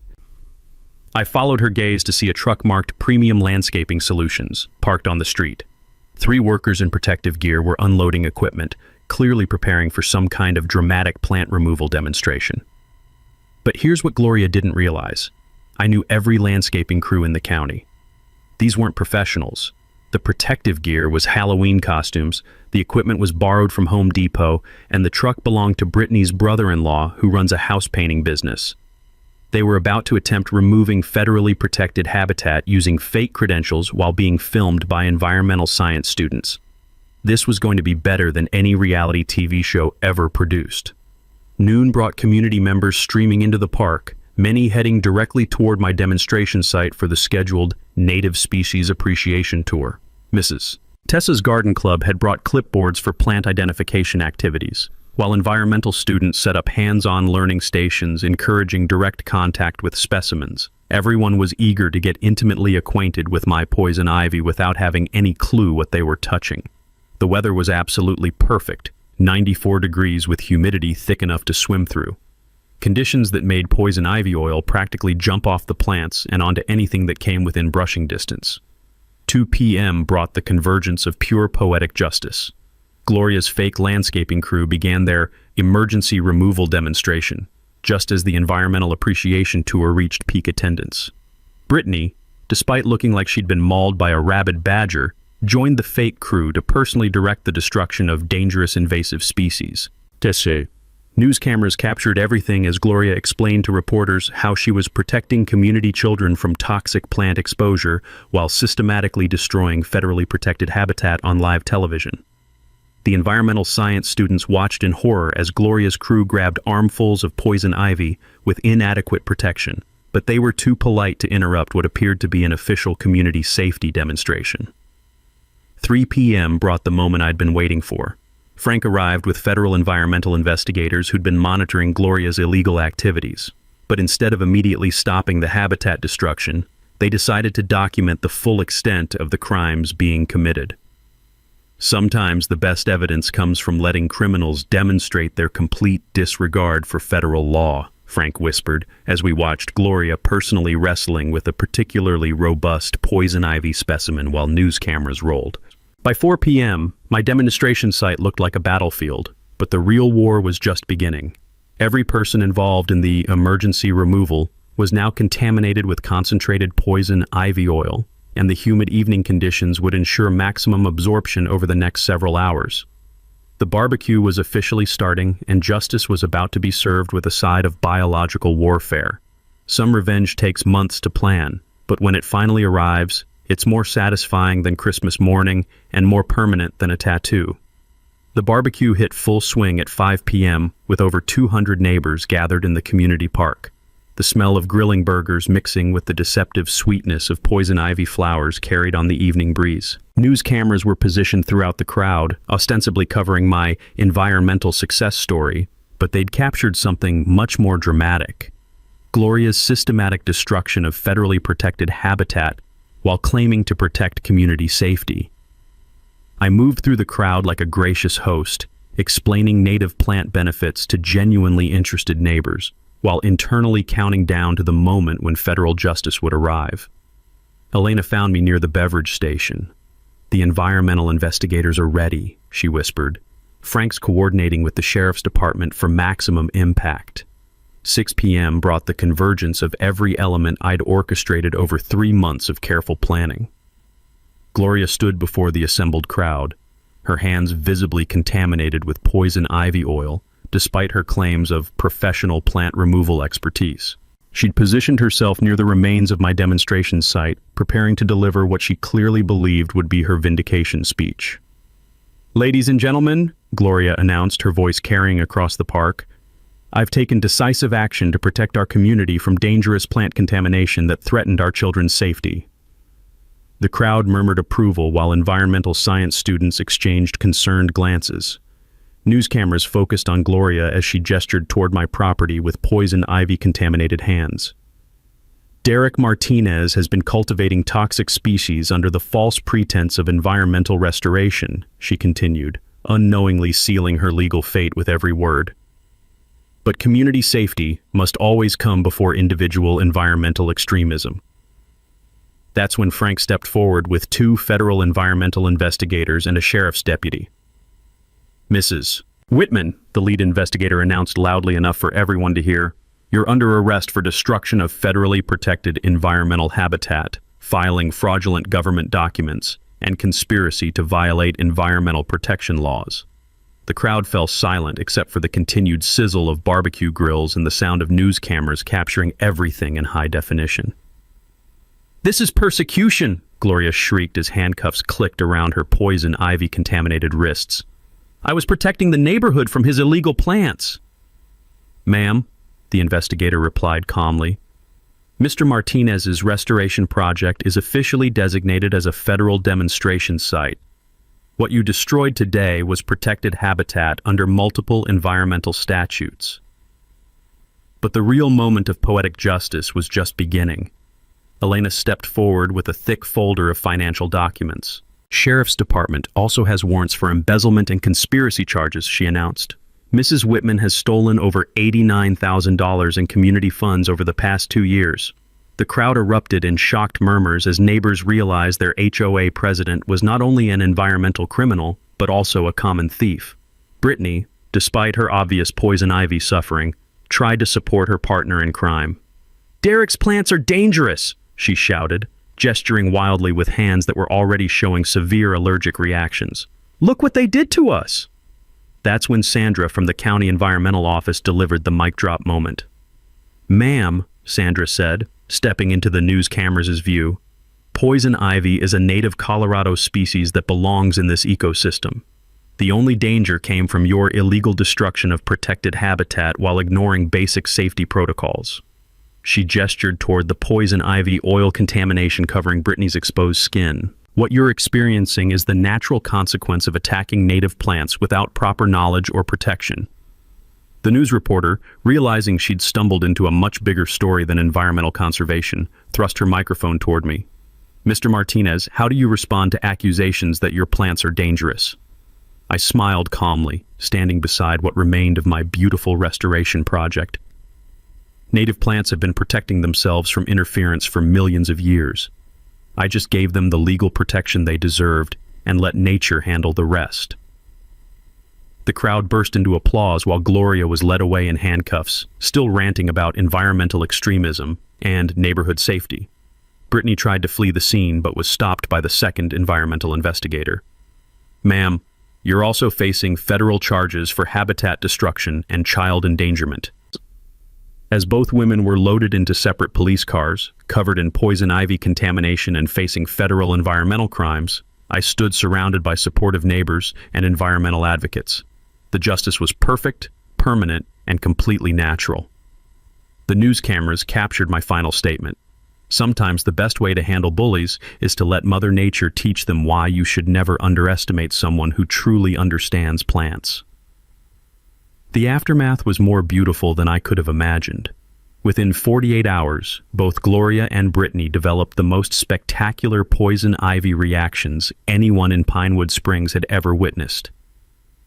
I followed her gaze to see a truck marked Premium Landscaping Solutions parked on the street. 3 workers in protective gear were unloading equipment, clearly preparing for some kind of dramatic plant removal demonstration. But here's what Gloria didn't realize. I knew every landscaping crew in the county. These weren't professionals. The protective gear was Halloween costumes, the equipment was borrowed from Home Depot, and the truck belonged to Brittany's brother-in-law, who runs a house painting business. They were about to attempt removing federally protected habitat using fake credentials while being filmed by environmental science students. This was going to be better than any reality TV show ever produced. Noon brought community members streaming into the park, many heading directly toward my demonstration site for the scheduled Native Species Appreciation Tour. Mrs. Tessa's Garden Club had brought clipboards for plant identification activities, while environmental students set up hands-on learning stations encouraging direct contact with specimens. Everyone was eager to get intimately acquainted with my poison ivy without having any clue what they were touching. The weather was absolutely perfect, 94 degrees with humidity thick enough to swim through. Conditions that made poison ivy oil practically jump off the plants and onto anything that came within brushing distance. 2 p.m. brought the convergence of pure poetic justice. Gloria's fake landscaping crew began their emergency removal demonstration. just as the Environmental Appreciation Tour reached peak attendance. Brittany, despite looking like she'd been mauled by a rabid badger, joined the fake crew to personally direct the destruction of dangerous invasive species. Tessé. News cameras captured everything as Gloria explained to reporters how she was protecting community children from toxic plant exposure while systematically destroying federally protected habitat on live television. The environmental science students watched in horror as Gloria's crew grabbed armfuls of poison ivy with inadequate protection, but they were too polite to interrupt what appeared to be an official community safety demonstration. 3 p.m. brought the moment I'd been waiting for. Frank arrived with federal environmental investigators who'd been monitoring Gloria's illegal activities. But instead of immediately stopping the habitat destruction, they decided to document the full extent of the crimes being committed. Sometimes the best evidence comes from letting criminals demonstrate their complete disregard for federal law, Frank whispered, as we watched Gloria personally wrestling with a particularly robust poison ivy specimen while news cameras rolled. By 4 p.m., my demonstration site looked like a battlefield, but the real war was just beginning. Every person involved in the emergency removal was now contaminated with concentrated poison ivy oil, and the humid evening conditions would ensure maximum absorption over the next several hours. The barbecue was officially starting, and justice was about to be served with a side of biological warfare. Some revenge takes months to plan, but when it finally arrives, it's more satisfying than Christmas morning and more permanent than a tattoo. The barbecue hit full swing at 5 p.m. with over 200 neighbors gathered in the community park. The smell of grilling burgers mixing with the deceptive sweetness of poison ivy flowers carried on the evening breeze. News cameras were positioned throughout the crowd, ostensibly covering my environmental success story, but they'd captured something much more dramatic: Gloria's systematic destruction of federally protected habitat while claiming to protect community safety. I moved through the crowd like a gracious host, explaining native plant benefits to genuinely interested neighbors, while internally counting down to the moment when federal justice would arrive. Elena found me near the beverage station. "The environmental investigators are ready," she whispered. "Frank's coordinating with the sheriff's department for maximum impact." 6 p.m. brought the convergence of every element I'd orchestrated over 3 months of careful planning. Gloria stood before the assembled crowd, her hands visibly contaminated with poison ivy oil, despite her claims of professional plant removal expertise. She'd positioned herself near the remains of my demonstration site, preparing to deliver what she clearly believed would be her vindication speech. "Ladies and gentlemen," Gloria announced, her voice carrying across the park, "I've taken decisive action to protect our community from dangerous plant contamination that threatened our children's safety." The crowd murmured approval while environmental science students exchanged concerned glances. News cameras focused on Gloria as she gestured toward my property with poison ivy-contaminated hands. "Derek Martinez has been cultivating toxic species under the false pretense of environmental restoration," she continued, unknowingly sealing her legal fate with every word. "But community safety must always come before individual environmental extremism." That's when Frank stepped forward with 2 federal environmental investigators and a sheriff's deputy. "Mrs. Whitman," the lead investigator announced loudly enough for everyone to hear, "you're under arrest for destruction of federally protected environmental habitat, filing fraudulent government documents, and conspiracy to violate environmental protection laws." The crowd fell silent except for the continued sizzle of barbecue grills and the sound of news cameras capturing everything in high definition. "This is persecution," Gloria shrieked as handcuffs clicked around her poison ivy-contaminated wrists. "I was protecting the neighborhood from his illegal plants." "Ma'am," the investigator replied calmly, "Mr. Martinez's restoration project is officially designated as a federal demonstration site. What you destroyed today was protected habitat under multiple environmental statutes." But the real moment of poetic justice was just beginning. Elena stepped forward with a thick folder of financial documents. "Sheriff's Department also has warrants for embezzlement and conspiracy charges," she announced. "Mrs. Whitman has stolen over $89,000 in community funds over the past 2 years." The crowd erupted in shocked murmurs as neighbors realized their HOA president was not only an environmental criminal, but also a common thief. Brittany, despite her obvious poison ivy suffering, tried to support her partner in crime. "Derek's plants are dangerous," she shouted, gesturing wildly with hands that were already showing severe allergic reactions. "Look what they did to us!" That's when Sandra from the county environmental office delivered the mic drop moment. "Ma'am," Sandra said, stepping into the news camera's view, "poison ivy is a native Colorado species that belongs in this ecosystem. The only danger came from your illegal destruction of protected habitat while ignoring basic safety protocols." She gestured toward the poison ivy oil contamination covering Brittany's exposed skin. "What you're experiencing is the natural consequence of attacking native plants without proper knowledge or protection." The news reporter, realizing she'd stumbled into a much bigger story than environmental conservation, thrust her microphone toward me. "Mr. Martinez, how do you respond to accusations that your plants are dangerous?" I smiled calmly, standing beside what remained of my beautiful restoration project. Native plants have been protecting themselves from interference for millions of years. I just gave them the legal protection they deserved and let nature handle the rest. The crowd burst into applause while Gloria was led away in handcuffs, still ranting about environmental extremism and neighborhood safety. Brittany tried to flee the scene but was stopped by the second environmental investigator. "Ma'am, you're also facing federal charges for habitat destruction and child endangerment." As both women were loaded into separate police cars, covered in poison ivy contamination and facing federal environmental crimes, I stood surrounded by supportive neighbors and environmental advocates. The justice was perfect, permanent, and completely natural. The news cameras captured my final statement. Sometimes the best way to handle bullies is to let Mother Nature teach them why you should never underestimate someone who truly understands plants. The aftermath was more beautiful than I could have imagined. Within 48 hours, both Gloria and Brittany developed the most spectacular poison ivy reactions anyone in Pinewood Springs had ever witnessed.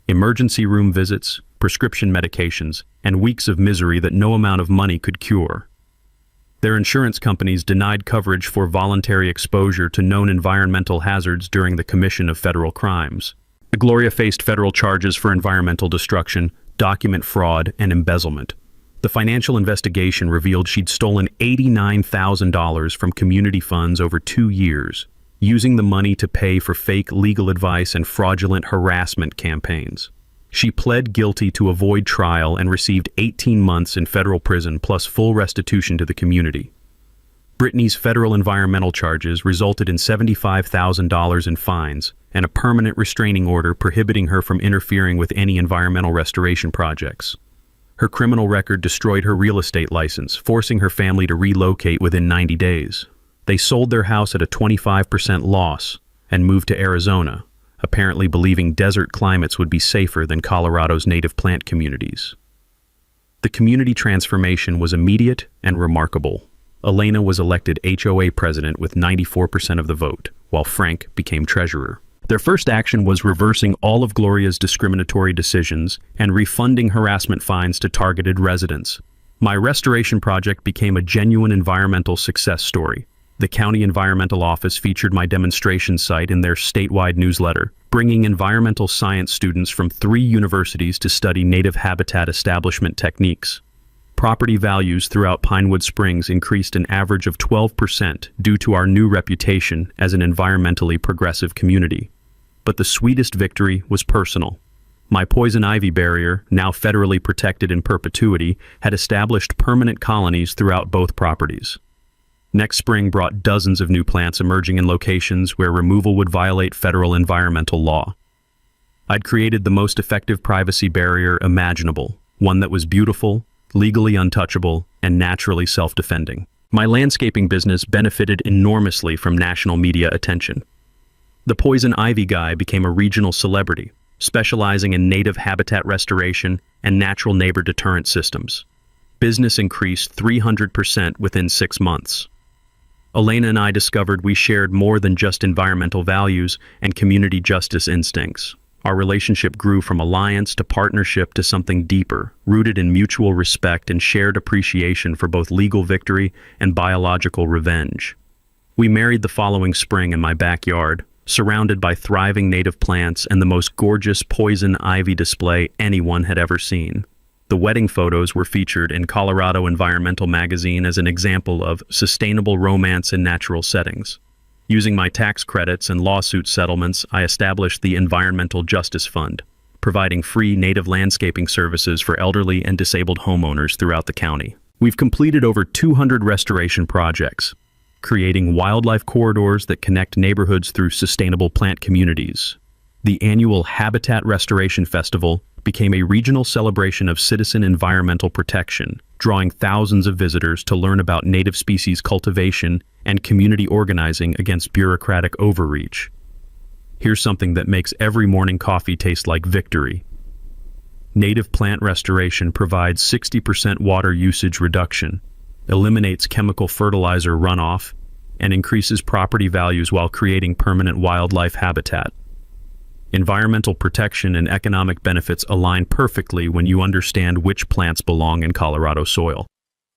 Emergency room visits, prescription medications, and weeks of misery that no amount of money could cure. Their insurance companies denied coverage for voluntary exposure to known environmental hazards during the commission of federal crimes. Gloria faced federal charges for environmental destruction, document fraud, and embezzlement. The financial investigation revealed she'd stolen $89,000 from community funds over 2 years, using the money to pay for fake legal advice and fraudulent harassment campaigns. She pled guilty to avoid trial and received 18 months in federal prison plus full restitution to the community. Brittany's federal environmental charges resulted in $75,000 in fines and a permanent restraining order prohibiting her from interfering with any environmental restoration projects. Her criminal record destroyed her real estate license, forcing her family to relocate within 90 days. They sold their house at a 25% loss and moved to Arizona, apparently believing desert climates would be safer than Colorado's native plant communities. The community transformation was immediate and remarkable. Elena was elected HOA president with 94% of the vote, while Frank became treasurer. Their first action was reversing all of Gloria's discriminatory decisions and refunding harassment fines to targeted residents. My restoration project became a genuine environmental success story. The county environmental office featured my demonstration site in their statewide newsletter, bringing environmental science students from 3 universities to study native habitat establishment techniques. Property values throughout Pinewood Springs increased an average of 12% due to our new reputation as an environmentally progressive community. But the sweetest victory was personal. My poison ivy barrier, now federally protected in perpetuity, had established permanent colonies throughout both properties. Next spring brought dozens of new plants emerging in locations where removal would violate federal environmental law. I'd created the most effective privacy barrier imaginable, one that was beautiful, legally untouchable, and naturally self-defending. My landscaping business benefited enormously from national media attention. The poison ivy guy became a regional celebrity, specializing in native habitat restoration and natural neighbor deterrent systems. Business increased 300% within 6 months. Elena and I discovered we shared more than just environmental values and community justice instincts. Our relationship grew from alliance to partnership to something deeper, rooted in mutual respect and shared appreciation for both legal victory and biological revenge. We married the following spring in my backyard, surrounded by thriving native plants and the most gorgeous poison ivy display anyone had ever seen. The wedding photos were featured in Colorado Environmental Magazine as an example of sustainable romance in natural settings. Using my tax credits and lawsuit settlements, I established the Environmental Justice Fund, providing free native landscaping services for elderly and disabled homeowners throughout the county. We've completed over 200 restoration projects, creating wildlife corridors that connect neighborhoods through sustainable plant communities. The annual Habitat Restoration Festival became a regional celebration of citizen environmental protection, drawing thousands of visitors to learn about native species cultivation and community organizing against bureaucratic overreach. Here's something that makes every morning coffee taste like victory. Native plant restoration provides 60% water usage reduction, eliminates chemical fertilizer runoff, and increases property values while creating permanent wildlife habitat. Environmental protection and economic benefits align perfectly when you understand which plants belong in Colorado soil.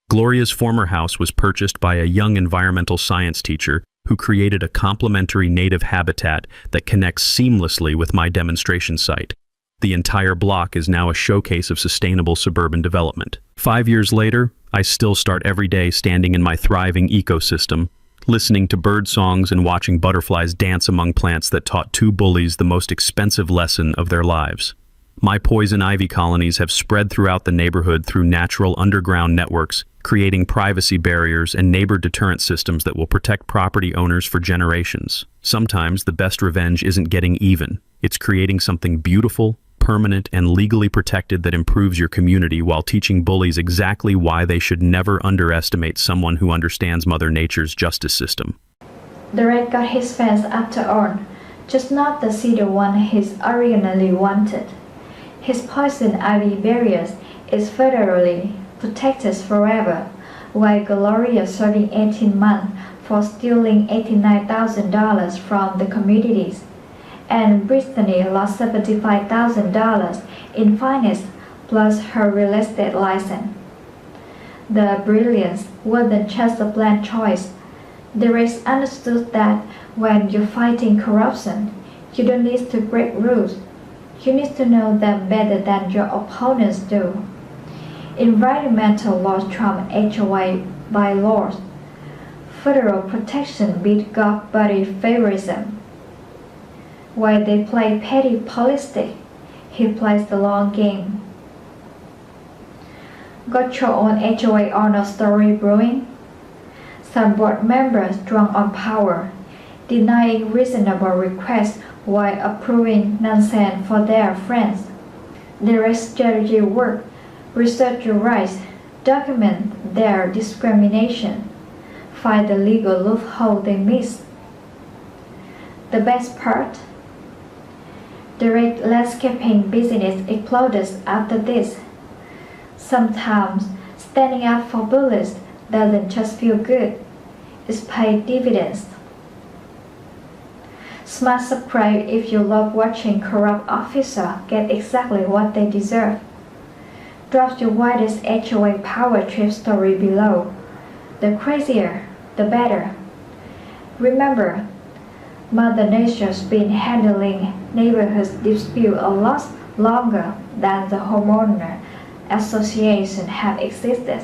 Gloria's former house was purchased by a young environmental science teacher who created a complementary native habitat that connects seamlessly with my demonstration site. The entire block is now a showcase of sustainable suburban development. 5 years later, I still start every day standing in my thriving ecosystem, listening to bird songs and watching butterflies dance among plants that taught two bullies the most expensive lesson of their lives. My poison ivy colonies have spread throughout the neighborhood through natural underground networks, creating privacy barriers and neighbor deterrent systems that will protect property owners for generations. Sometimes the best revenge isn't getting even. It's creating something beautiful, permanent, and legally protected that improves your community while teaching bullies exactly why they should never underestimate someone who understands Mother Nature's justice system. The red got his fans after all, just not the cedar one he's originally wanted. His poison ivy barriers is federally protected forever, while Gloria serving 18 months for stealing $89,000 from the communities, and Brittany lost $75,000 in fines plus her real estate license. The brilliance wasn't just a planned choice. The race understood that when you're fighting corruption, you don't need to break rules. You need to know them better than your opponents do. Environmental laws trump HOA bylaws. Federal protection beat God-body favorism. While they play petty politics, he plays the long game. Got your own HOA honor story brewing? Some board members drunk on power, denying reasonable requests while approving nonsense for their friends. Their strategy work, research your rights, document their discrimination, find the legal loophole they miss. The best part? The red landscaping business explodes after this. Sometimes standing up for bullies doesn't just feel good, it's paid dividends. Smash subscribe if you love watching corrupt officers get exactly what they deserve. Drop your widest HOA power trip story below. The crazier, the better. Remember, Mother Nature's been handling neighborhood dispute a lot longer than the homeowner association have existed.